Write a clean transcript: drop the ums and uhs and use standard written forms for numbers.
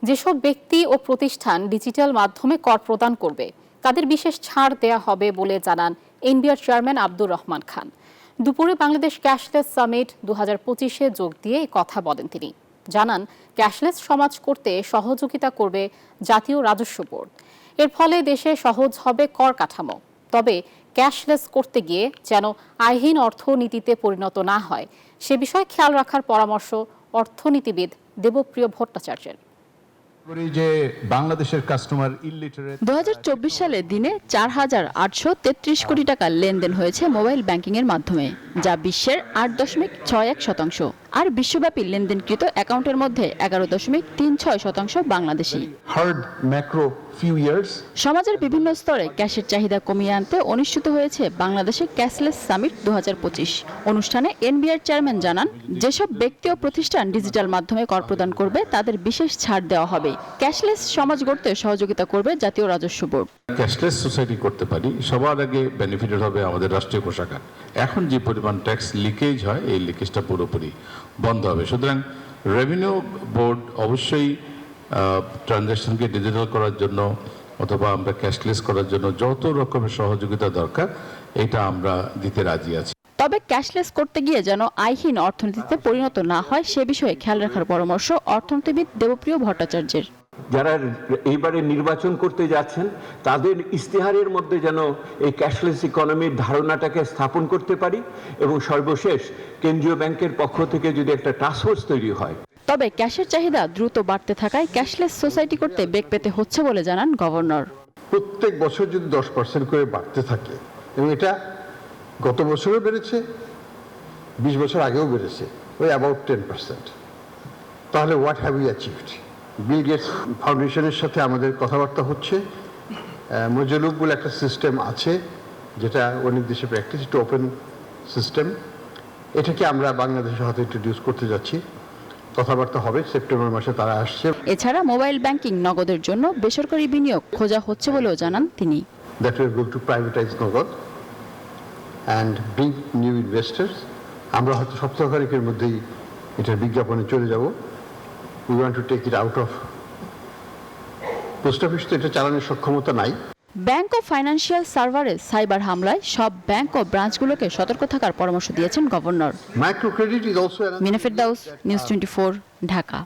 যেসব ব্যক্তি ও প্রতিষ্ঠান ডিজিটাল মাধ্যমে কর প্রদান করবে তাদের বিশেষ ছাড় দেয়া হবে বলে জানান এনবিআর চেয়ারম্যান আব্দুর রহমান খান। দুপুরে বাংলাদেশ ক্যাশলেস সামিট 2025-এ যোগ দিয়ে এই কথা বলেন তিনি। জানান, ক্যাশলেস সমাজ করতে সহযোগিতা করবে জাতীয় রাজস্ব বোর্ড। এর ফলে দেশে সহজ হবে কর কাঠামো। তবে ক্যাশলেস করতে গিয়ে যেন আইনহীন অর্থনীতিতে পরিণত না হয় সে বিষয়ে খেয়াল রাখার পরামর্শ অর্থনীতিবিদ দেবপ্রিয় ভট্টাচার্যের। যে বাংলাদেশের কাস্টমার ইলিটারেট 2024 সালে দিনে 4,833 কোটি টাকা লেনদেন হয়েছে মোবাইল ব্যাংকিং এর মাধ্যমে, যা বিশ্বের 8.61%। আর বিশ্বব্যাপী লেনদেনকৃত অ্যাকাউন্টের মধ্যে 11.36% Bangladeshi. Hard macro few years সমাজের বিভিন্ন স্তরে ক্যাশের চাহিদা কমিয়ে আনতে অনুষ্ঠিত হয়েছে বাংলাদেশে ক্যাশলেস সামিট 2025। অনুষ্ঠানে এনবিআর চেয়ারম্যান জানান, যেসব ব্যক্তি ও প্রতিষ্ঠান ডিজিটাল মাধ্যমে কর প্রদান করবে তাদের বিশেষ ছাড় দেওয়া হবে। ক্যাশলেস সমাজ গড়তে সহযোগিতা করবে জাতীয় রাজস্ব বোর্ড। ক্যাশলেস সোসাইটি করতে পারি, সবার আগে বেনিফিটেড হবে আমাদের রাষ্ট্রীয় কোষাগার। এখন যে পরিমাণ ট্যাক্স লিকেজ হয়, এই লিকেজটা পুরোপুরি বন্ধ হবে। সুতরাং রেভিনিউ বোর্ড অবশ্যই ট্রানজ্যাকশনকে ডিজিটাল করার জন্য অথবা আমরা ক্যাশলেস করার জন্য যত রকমের সহযোগিতা দরকার এটা আমরা দিতে রাজি আছি। তবে ক্যাশলেস করতে গিয়ে যেন আইনহীন অর্থনীতিতে পরিণত না হয় সে বিষয়ে খেয়াল রাখার পরামর্শ অর্থনীতিবিদ দেবপ্রিয় ভট্টাচার্যের। যারা এইবারে নির্বাচন করতে যাচ্ছেন তাদের ইস্তেহারের মধ্যে যেন এই ক্যাশলেস ইকোনমির ধারণাটাকে স্থাপন করতে পারি, এবং সর্বশেষ কেন্দ্রীয় ব্যাংকের পক্ষ থেকে যদি একটা টাস্ক ফোর্স তৈরি হয়। তবে ক্যাশের চাহিদা দ্রুত বাড়তে থাকায় ক্যাশলেস সোসাইটি করতে বেগ পেতে হচ্ছে বলে জানান গভর্নর। প্রত্যেক বছর যদি 10% করে বাড়তে থাকে, এবং এটা গত বছরও বেড়েছে, 20 বছর আগেও বেড়েছে, ওই অ্যাবাউট 10%, তাহলে what have you achieved? Bill Gates ফাউন্ডেশনের সাথে আমাদের কথাবার্তা হচ্ছে। মজলুক বলে একটা সিস্টেম আছে যেটা অনেক দেশে প্র্যাকটিস, একটা ওপেন সিস্টেম। এটাকে আমরা বাংলাদেশের হাতে ইন্ট্রোডিউস করতে যাচ্ছি। কথাবার্তা হবে, সেপ্টেম্বর মাসে তারা আসছে। এছাড়া মোবাইল ব্যাংকিং নগদের জন্য বেসরকারি বিনিয়োগ খোঁজা হচ্ছে বলেও জানান তিনি। That we are going to privatize নগদ and bring new investors. আমরা হয়তো সপ্তাহখানেকের মধ্যেই এটার বিজ্ঞাপনে চলে যাব। We want to take it out of post office, তো এটা চালানোর সক্ষমতা নাই। ব্যাংক ও ফাইন্যান্সিয়াল সার্ভারে সাইবার হামলায় সব ব্যাংক ও ব্রাঞ্চগুলোকে সতর্ক থাকার পরামর্শ দিয়েছেন governor. Micro credit is also মিনাফের দাউস, নিউজ 24, ঢাকা।